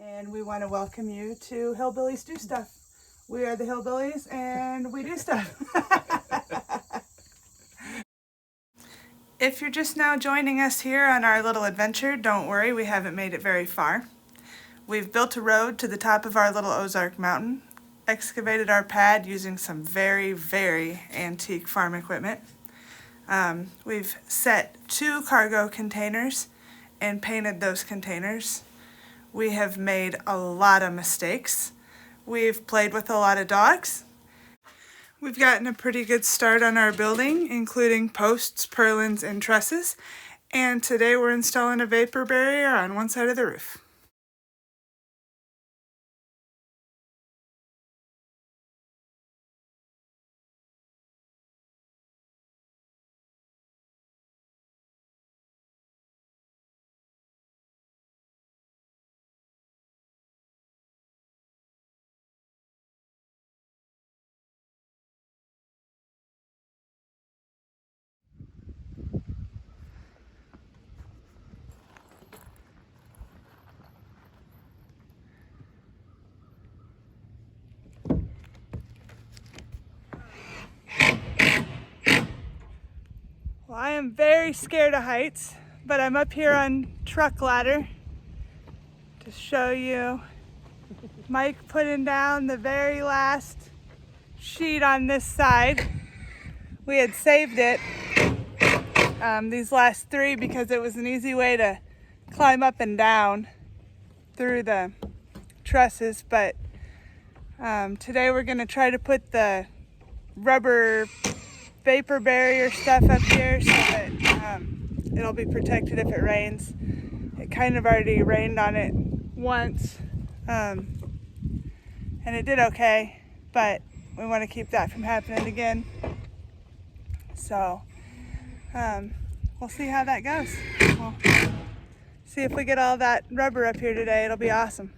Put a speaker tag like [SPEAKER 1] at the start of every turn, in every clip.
[SPEAKER 1] and we want to welcome you to Hillbillies Do Stuff. We are the Hillbillies and we do stuff. If you're just now joining us here on our little adventure, don't worry, we haven't made it very far. We've built a road to the top of our little Ozark mountain, excavated our pad using some very, very antique farm equipment. We've set 2 cargo containers and painted those containers. We have made a lot of mistakes. We've played with a lot of dogs. We've gotten a pretty good start on our building, including posts, purlins, and trusses. And today we're installing a vapor barrier on one side of the roof. Well, I am very scared of heights, but I'm up here on truck ladder to show you Mike putting down the very last sheet on this side. We had saved it, these last 3, because it was an easy way to climb up and down through the trusses, but today we're going to try to put the rubber vapor barrier stuff up here so that it'll be protected if it rains. It kind of already rained on it once, and it did okay, but we want to keep that from happening again. So we'll see how that goes. We'll see if we get all that rubber up here today. It'll be awesome.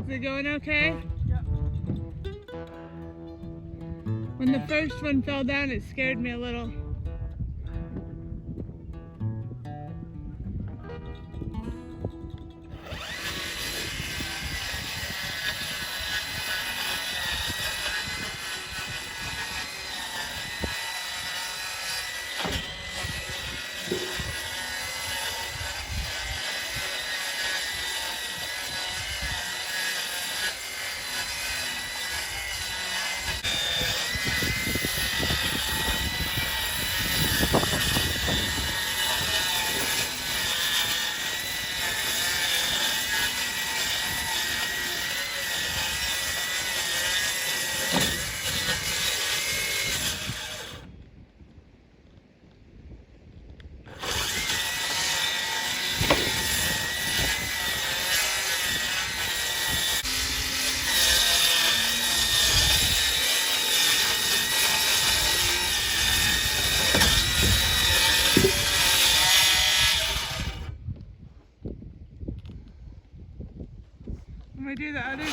[SPEAKER 1] Is it going okay?
[SPEAKER 2] Yep.
[SPEAKER 1] When the first one fell down, it scared me a little. the other side?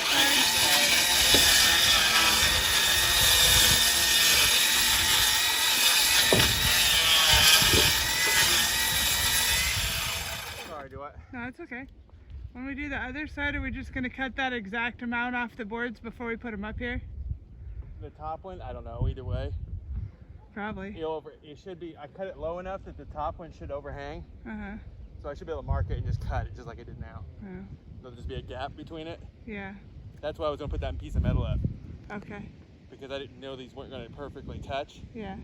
[SPEAKER 2] Sorry, do what?
[SPEAKER 1] No, it's okay. When we do the other side, are we just going to cut that exact amount off the boards before we put them up here?
[SPEAKER 2] The top one, I don't know, either way.
[SPEAKER 1] Probably.
[SPEAKER 2] It should be, I cut it low enough that the top one should overhang.
[SPEAKER 1] Uh-huh.
[SPEAKER 2] So I should be able to mark it and just cut it just like I did now.
[SPEAKER 1] Oh.
[SPEAKER 2] There'll just be a gap between it.
[SPEAKER 1] Yeah.
[SPEAKER 2] That's why I was gonna put that piece of metal up.
[SPEAKER 1] Okay.
[SPEAKER 2] Because I didn't know these weren't gonna perfectly touch.
[SPEAKER 1] Yeah.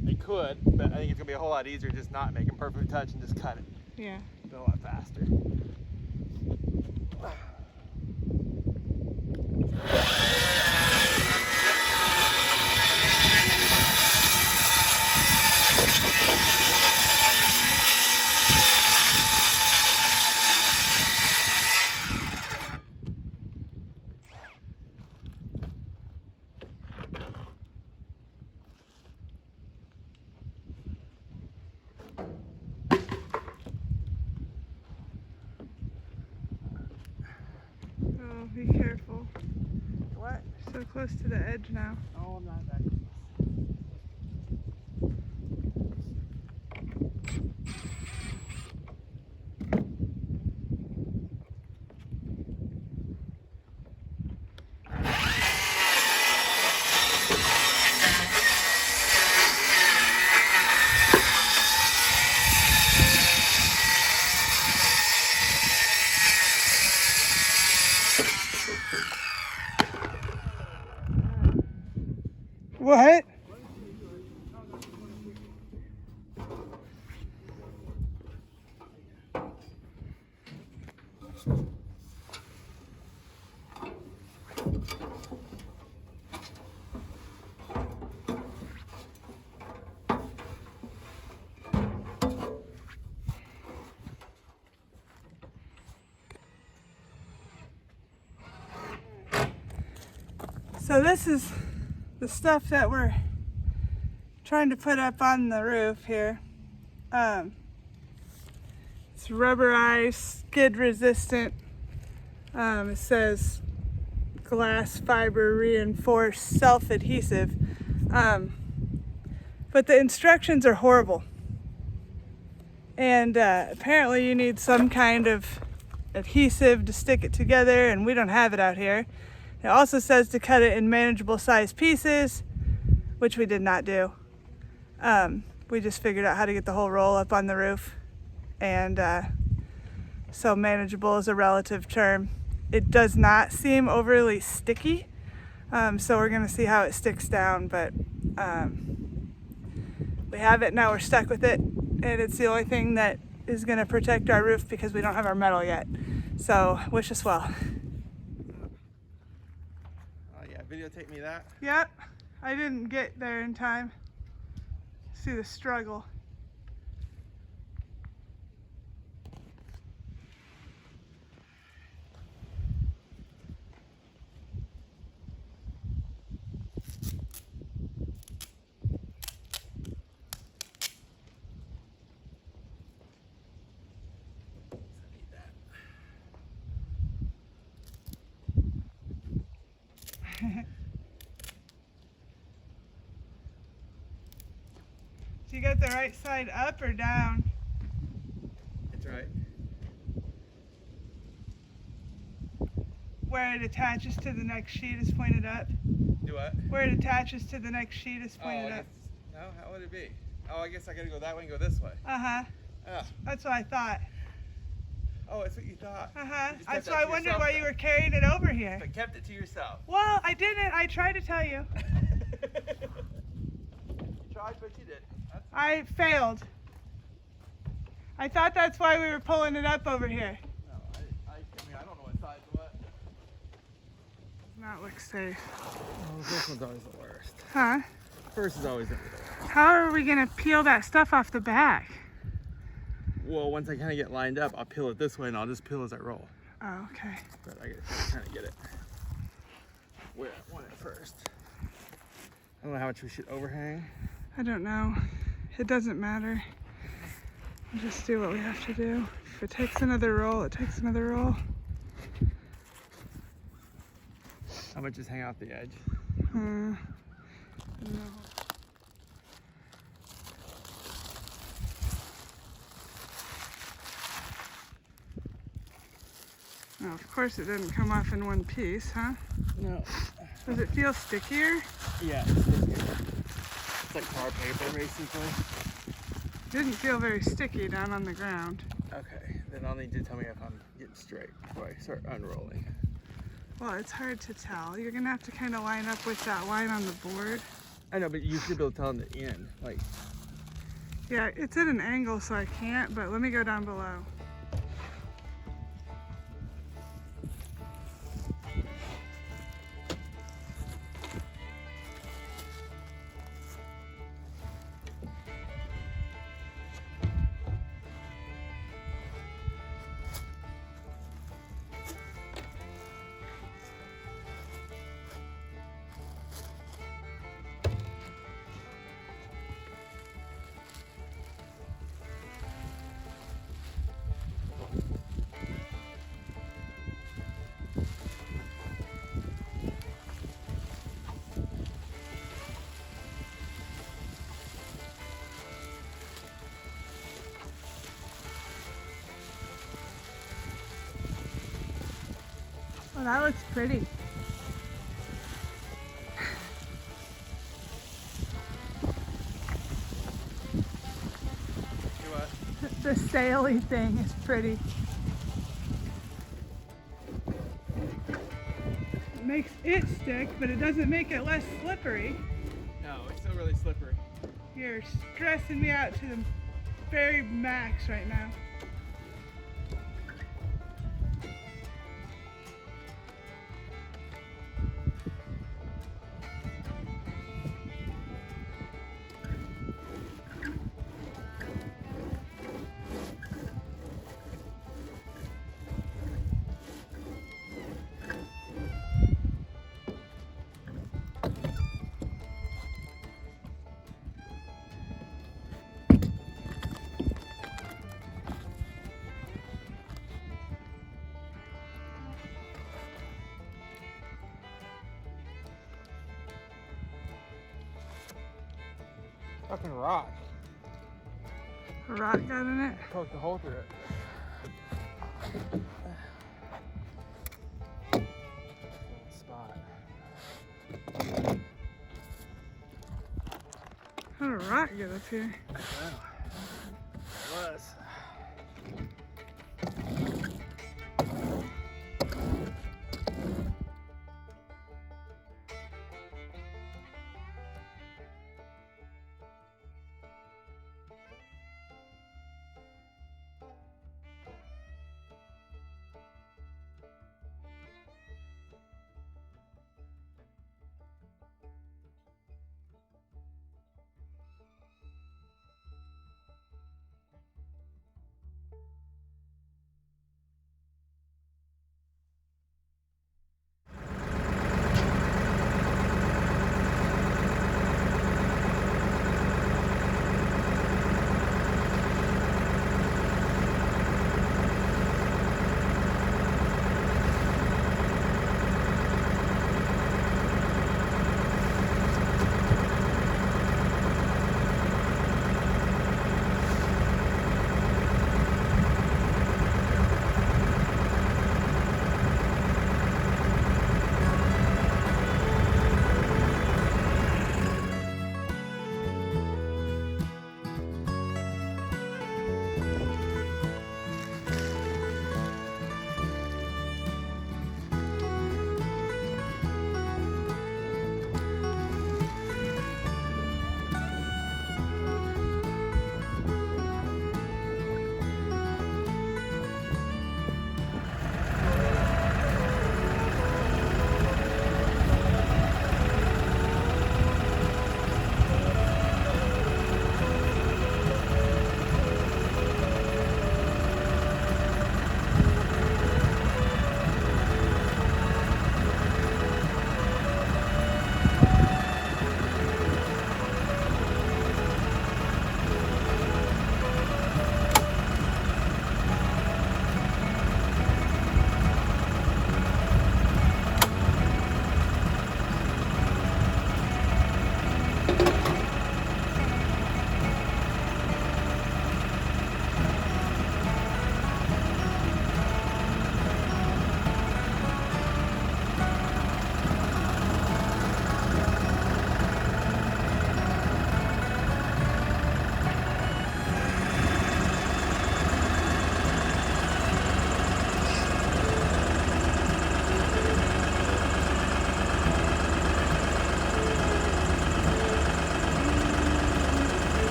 [SPEAKER 2] They could, but I think it's gonna be a whole lot easier just not make them perfectly touch and just cut it.
[SPEAKER 1] Yeah.
[SPEAKER 2] It's a lot faster.
[SPEAKER 1] Oh, be careful.
[SPEAKER 2] What?
[SPEAKER 1] So close to the edge now.
[SPEAKER 2] Oh, I'm not that close.
[SPEAKER 1] What? So this is the stuff that we're trying to put up on the roof here. It's rubberized, skid resistant. It says glass fiber reinforced self-adhesive. But the instructions are horrible. And apparently you need some kind of adhesive to stick it together, and we don't have it out here. It also says to cut it in manageable size pieces, which we did not do. We just figured out how to get the whole roll up on the roof. And so manageable is a relative term. It does not seem overly sticky. So we're gonna see how it sticks down, but we have it, now we're stuck with it. And it's the only thing that is gonna protect our roof because we don't have our metal yet. So wish us well.
[SPEAKER 2] Videotape me that.
[SPEAKER 1] Yep, I didn't get there in time. See the struggle. So you got the right side up or down?
[SPEAKER 2] It's right.
[SPEAKER 1] Where it attaches to the next sheet is pointed up?
[SPEAKER 2] Do what?
[SPEAKER 1] Where it attaches to the next sheet is pointed up.
[SPEAKER 2] No, how would it be? Oh, I guess I gotta go that way and go this way.
[SPEAKER 1] Uh-huh.
[SPEAKER 2] Oh.
[SPEAKER 1] That's what I thought.
[SPEAKER 2] Oh, that's what you thought.
[SPEAKER 1] Uh-huh.
[SPEAKER 2] You just kept
[SPEAKER 1] So
[SPEAKER 2] that
[SPEAKER 1] I
[SPEAKER 2] to
[SPEAKER 1] wondered
[SPEAKER 2] yourself,
[SPEAKER 1] why you were carrying it over here.
[SPEAKER 2] but kept it to yourself.
[SPEAKER 1] Well, I didn't. I tried to tell you.
[SPEAKER 2] You tried, but you didn't.
[SPEAKER 1] I failed. I thought that's why we were pulling it up over here.
[SPEAKER 2] No, I mean, I don't know what size what.
[SPEAKER 1] Does not look safe.
[SPEAKER 2] Oh, the first one's always the worst.
[SPEAKER 1] Huh?
[SPEAKER 2] First is always gonna be the worst.
[SPEAKER 1] How are we gonna peel that stuff off the back?
[SPEAKER 2] Well, once I kind of get lined up, I'll peel it this way and I'll just peel as I roll.
[SPEAKER 1] Oh, okay.
[SPEAKER 2] But I gotta kind of get it where I want it first. I don't know how much we should overhang.
[SPEAKER 1] I don't know. It doesn't matter. We'll just do what we have to do. If it takes another roll, it takes another roll.
[SPEAKER 2] about just hang out the edge?
[SPEAKER 1] No. Oh, of course it didn't come off in one piece, huh?
[SPEAKER 2] No.
[SPEAKER 1] Does it feel stickier?
[SPEAKER 2] Yeah, it's stickier. It's like tar paper, basically.
[SPEAKER 1] Didn't feel very sticky down on the ground.
[SPEAKER 2] Okay, then I'll need you to tell me if I'm getting straight before I start unrolling.
[SPEAKER 1] Well, it's hard to tell. You're gonna have to kind of line up with that line on the board.
[SPEAKER 2] I know, but you should be able to tell in the end. Like,
[SPEAKER 1] Yeah, it's at an angle, so I can't, but let me go down below. Oh, that looks pretty.
[SPEAKER 2] you know what?
[SPEAKER 1] The saily thing is pretty. It makes it stick, but it doesn't make it less slippery.
[SPEAKER 2] No, it's still really slippery.
[SPEAKER 1] You're stressing me out to the very max right now.
[SPEAKER 2] Fucking rock.
[SPEAKER 1] A rock got in it.
[SPEAKER 2] Poked a hole through it. Spot.
[SPEAKER 1] How did a rock get up here?
[SPEAKER 2] I don't know. It was.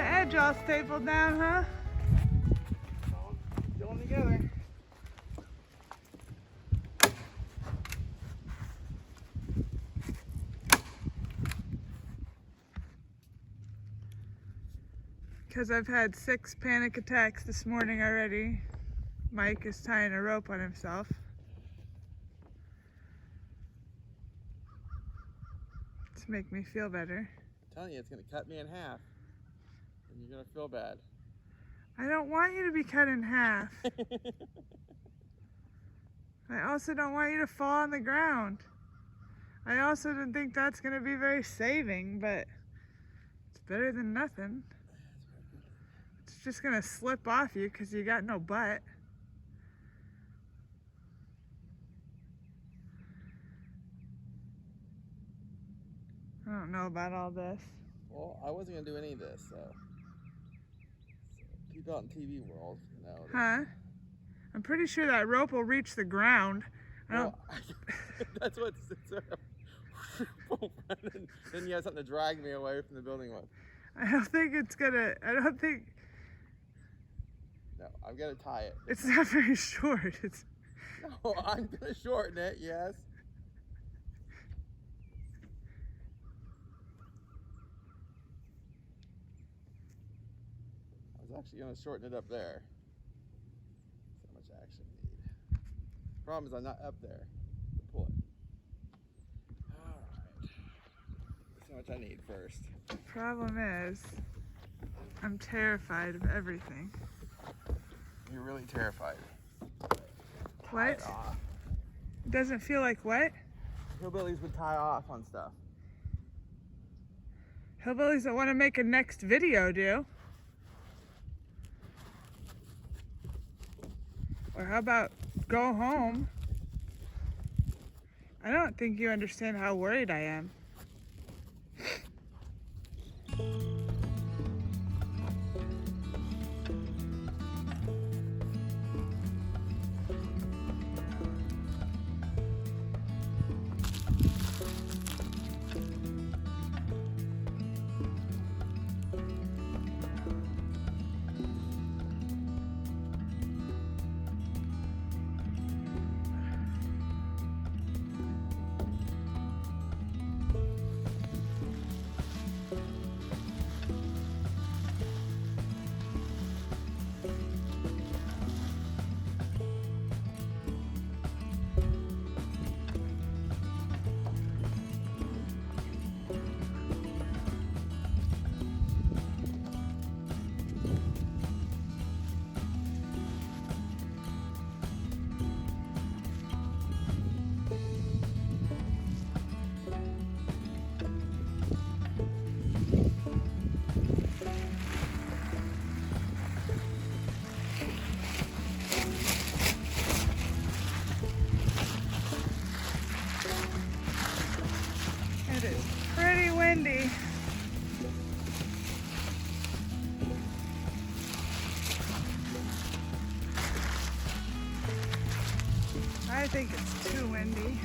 [SPEAKER 1] the edge all stapled down, huh?
[SPEAKER 2] All going together.
[SPEAKER 1] Because I've had 6 panic attacks this morning already. Mike is tying a rope on himself. To make me feel better.
[SPEAKER 2] I'm telling you, it's going to cut me in half. And you're going to feel bad.
[SPEAKER 1] I don't want you to be cut in half. I also don't want you to fall on the ground. I also don't think that's going to be very saving, but it's better than nothing. It's just going to slip off you because you got no butt. I don't know about all this.
[SPEAKER 2] Well, I wasn't going to do any of this, so people out in TV world, you know.
[SPEAKER 1] Huh? I'm pretty sure that rope will reach the ground.
[SPEAKER 2] Well, that's what's then you have something to drag me away from the building with.
[SPEAKER 1] I don't think it's gonna,
[SPEAKER 2] No, I'm going to tie it.
[SPEAKER 1] It's not very short.
[SPEAKER 2] No, I'm going to shorten it, yes. I was actually going to shorten it up there. So much action need. Problem is I'm not up there to pull it. Alright. Let's see how much I need first.
[SPEAKER 1] The problem is, I'm terrified of everything.
[SPEAKER 2] You're really terrified.
[SPEAKER 1] What?
[SPEAKER 2] Tie it off.
[SPEAKER 1] It doesn't feel like what?
[SPEAKER 2] Hillbillies would tie off on stuff.
[SPEAKER 1] Hillbillies that want to make a next video do. Or how about go home? I don't think you understand how worried I am. It is pretty windy. I think it's too windy.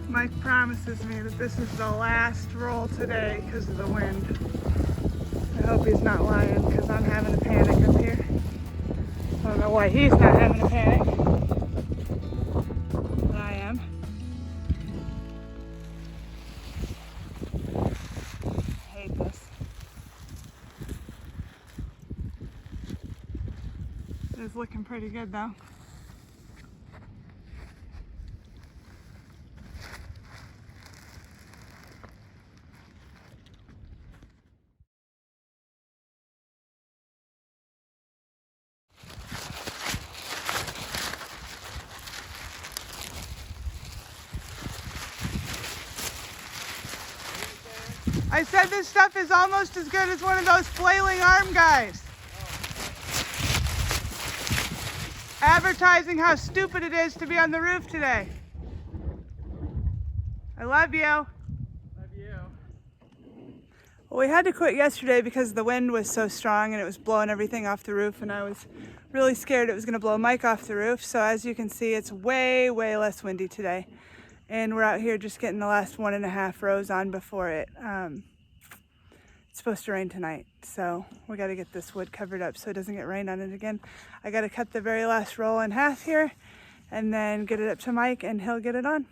[SPEAKER 1] Mike promises me that this is the last roll today because of the wind. I hope he's not lying because I'm having a panic up here. I don't know why he's not having a panic. But I am. I hate this. It is looking pretty good though. I said this stuff is almost as good as one of those flailing arm guys. Advertising how stupid it is to be on the roof today. I love you.
[SPEAKER 2] Love you.
[SPEAKER 1] Well, we had to quit yesterday because the wind was so strong and it was blowing everything off the roof, and I was really scared it was going to blow Mike off the roof. So as you can see, it's way less windy today. And we're out here just getting the last 1.5 rows on before it's supposed to rain tonight. So we got to get this wood covered up so it doesn't get rain on it again. I got to cut the very last roll in half here and then get it up to Mike and he'll get it on.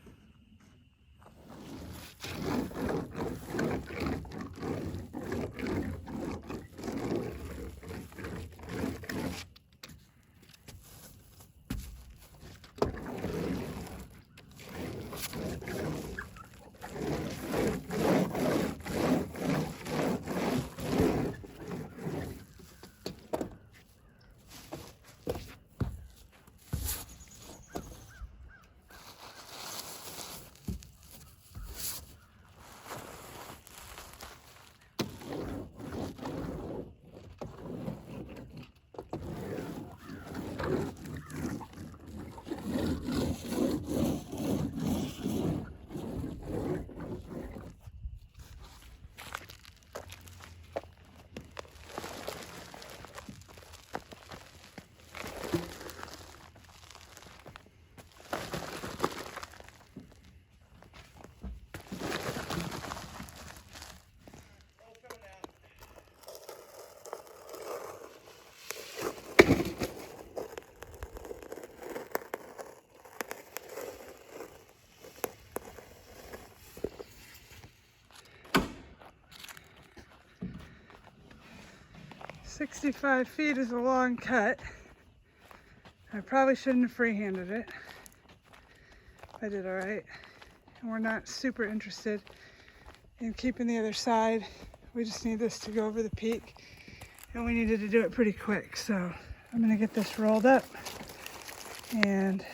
[SPEAKER 1] "65 feet is a long cut. I probably shouldn't have free-handed it. I did all right. And we're not super interested in keeping the other side. We just need this to go over the peak, and we needed to do it pretty quick. So I'm gonna get this rolled up and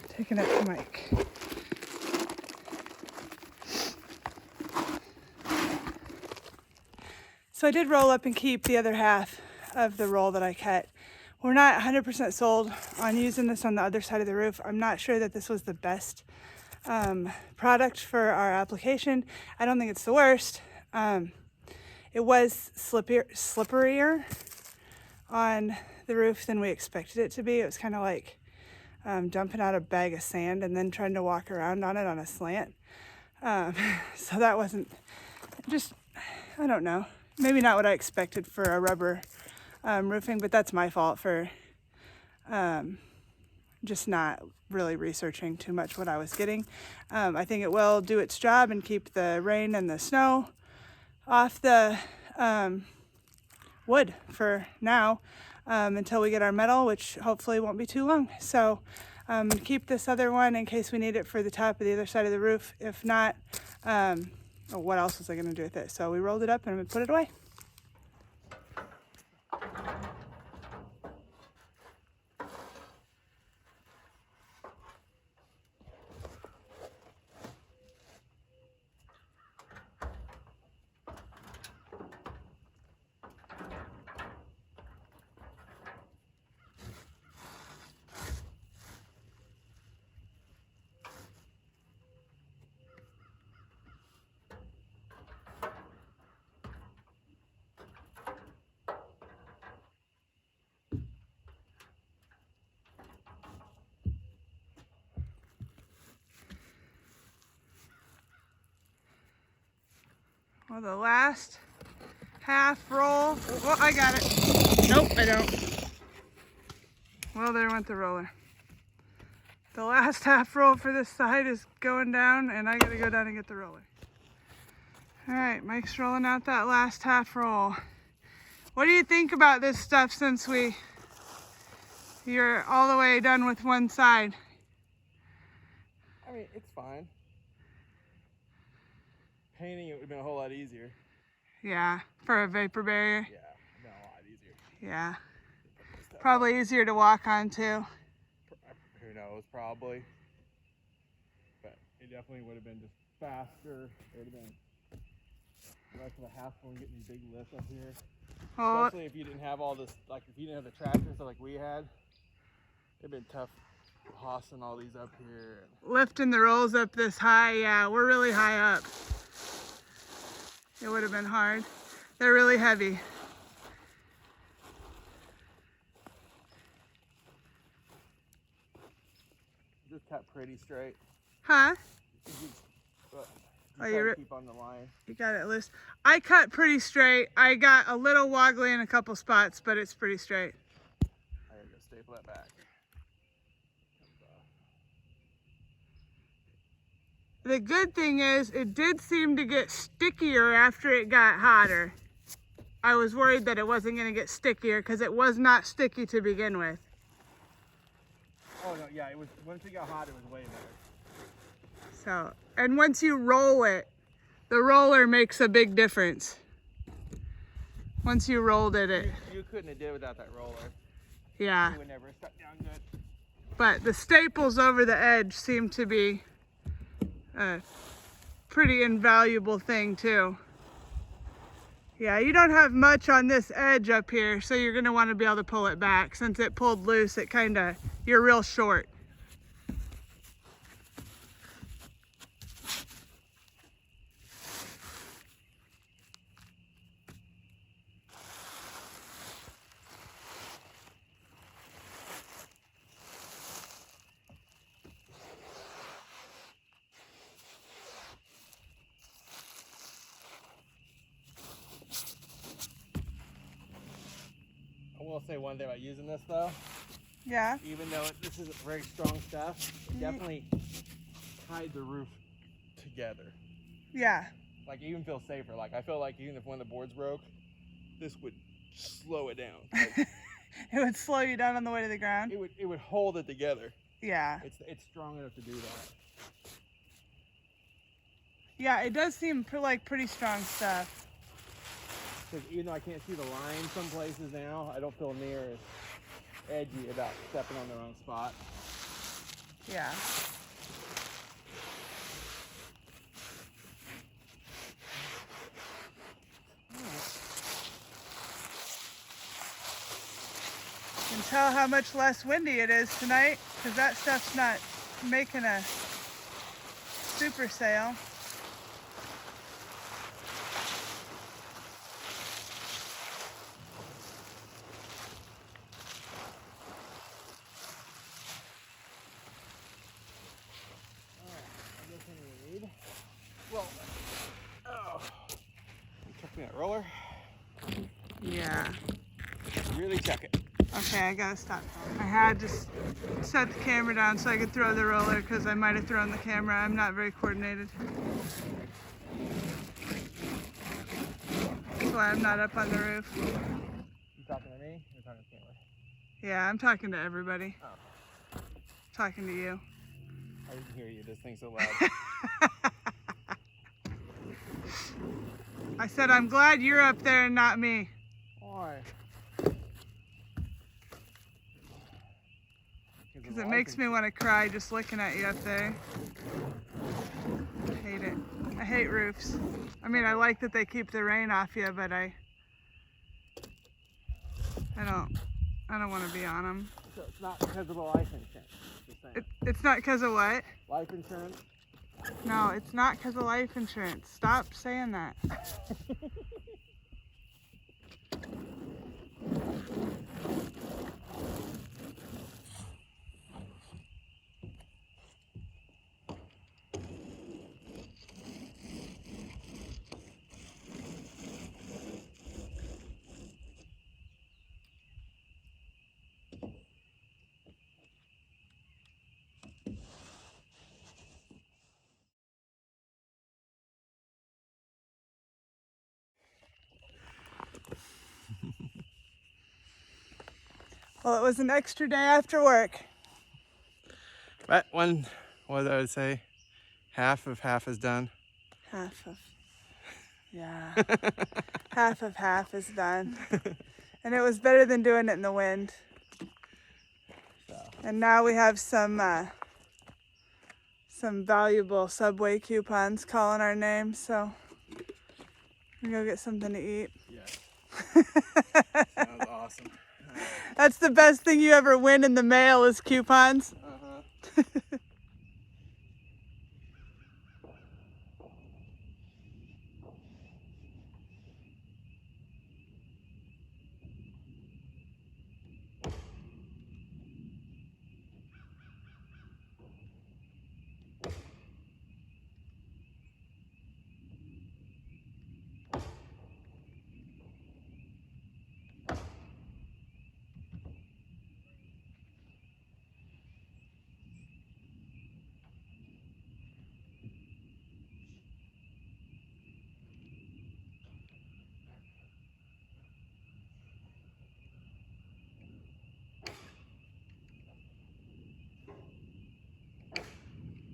[SPEAKER 1] take it up to Mike. So I did roll up and keep the other half of the roll that I cut. We're not 100% sold on using this on the other side of the roof. I'm not sure that this was the best product for our application. I don't think it's the worst. It was slipperier on the roof than we expected it to be. It was kind of like dumping out a bag of sand and then trying to walk around on it on a slant. So that wasn't, just, I don't know, maybe not what I expected for a rubber roofing, but that's my fault for just not really researching too much what I was getting. I think it will do its job and keep the rain and the snow off the wood for now until we get our metal, which hopefully won't be too long. So keep this other one in case we need it for the top of the other side of the roof. If not, what else was I going to do with it? So we rolled it up and we put it away. Well, the last half roll, oh, I got it. Nope, I don't. Well, there went the roller. The last half roll for this side is going down, and I gotta go down and get the roller. All right, Mike's rolling out that last half roll. What do you think about this stuff since you're all the way done with one side?
[SPEAKER 2] I mean, it's fine. Painting it would have been a whole lot easier.
[SPEAKER 1] Yeah, for a vapor barrier.
[SPEAKER 2] Yeah, it would have been a lot easier.
[SPEAKER 1] Yeah. Probably easier to walk on too.
[SPEAKER 2] Who knows, probably. But it definitely would have been just faster. It would have been less of a hassle getting these big lifts up here.
[SPEAKER 1] Oh,
[SPEAKER 2] Especially if you didn't have all this, like if you didn't have the tractors like we had, it'd been tough hossing all these up here.
[SPEAKER 1] lifting the rolls up this high, yeah, we're really high up. It would have been hard. They're really heavy.
[SPEAKER 2] Just cut pretty straight.
[SPEAKER 1] Huh?
[SPEAKER 2] You
[SPEAKER 1] Oh,
[SPEAKER 2] try to keep on the line.
[SPEAKER 1] You got it loose. I cut pretty straight. I got a little woggly in a couple spots, but it's pretty straight.
[SPEAKER 2] I gotta go staple that back.
[SPEAKER 1] The good thing is it did seem to get stickier after it got hotter. I was worried that it wasn't going to get stickier because it was not sticky to begin with.
[SPEAKER 2] Oh no, yeah, it was, once it got hot, it was way better.
[SPEAKER 1] So, and once you roll it, the roller makes a big difference. Once you rolled it,
[SPEAKER 2] You couldn't have did without that roller.
[SPEAKER 1] yeah.
[SPEAKER 2] It would never stuck down good.
[SPEAKER 1] But the staples over the edge seem to be a pretty invaluable thing too. Yeah, you don't have much on this edge up here, so you're gonna want to be able to pull it back. Since it pulled loose, it you're real short.
[SPEAKER 2] I will say one thing about using this though.
[SPEAKER 1] Yeah.
[SPEAKER 2] Even though this isn't very strong stuff, it definitely tied the roof together.
[SPEAKER 1] Yeah.
[SPEAKER 2] Like, it even feels safer. Like, I feel like even if one of the boards broke, this would slow it down. Like,
[SPEAKER 1] It would slow you down on the way to the ground.
[SPEAKER 2] it would hold it together.
[SPEAKER 1] Yeah.
[SPEAKER 2] It's strong enough to do that.
[SPEAKER 1] Yeah, it does seem like pretty strong stuff.
[SPEAKER 2] Because even though I can't see the line some places now, I don't feel near as edgy about stepping on the wrong spot.
[SPEAKER 1] Yeah. You can tell how much less windy it is tonight, because that stuff's not making a super sail.
[SPEAKER 2] Well, oh, check me that roller.
[SPEAKER 1] Yeah.
[SPEAKER 2] Really check it.
[SPEAKER 1] Okay, I gotta stop. I had to set the camera down so I could throw the roller because I might have thrown the camera. I'm not very coordinated. That's why I'm not up on the roof.
[SPEAKER 2] You talking to me? You're talking to the camera.
[SPEAKER 1] Yeah, I'm talking to everybody.
[SPEAKER 2] Oh.
[SPEAKER 1] Talking to you.
[SPEAKER 2] I didn't hear you. This thing's so loud.
[SPEAKER 1] I said I'm glad you're up there and not me.
[SPEAKER 2] Why?
[SPEAKER 1] Because it makes me want to cry just looking at you up there. I hate it. I hate roofs. I mean, I like that they keep the rain off you, but I don't want to be on them.
[SPEAKER 2] So it's not because of the life insurance. Just saying.
[SPEAKER 1] It's not because of what?
[SPEAKER 2] Life insurance?
[SPEAKER 1] No, it's not because of life insurance. Stop saying that. Well, it was an extra day after work.
[SPEAKER 2] But what did I say? Half of half is done.
[SPEAKER 1] Yeah. Half of half is done. And it was better than doing it in the wind.
[SPEAKER 2] So.
[SPEAKER 1] And now we have some valuable Subway coupons calling our name, so We go get something to eat.
[SPEAKER 3] Yeah. That was awesome.
[SPEAKER 1] That's the best thing you ever win in the mail is coupons.
[SPEAKER 3] Uh-huh.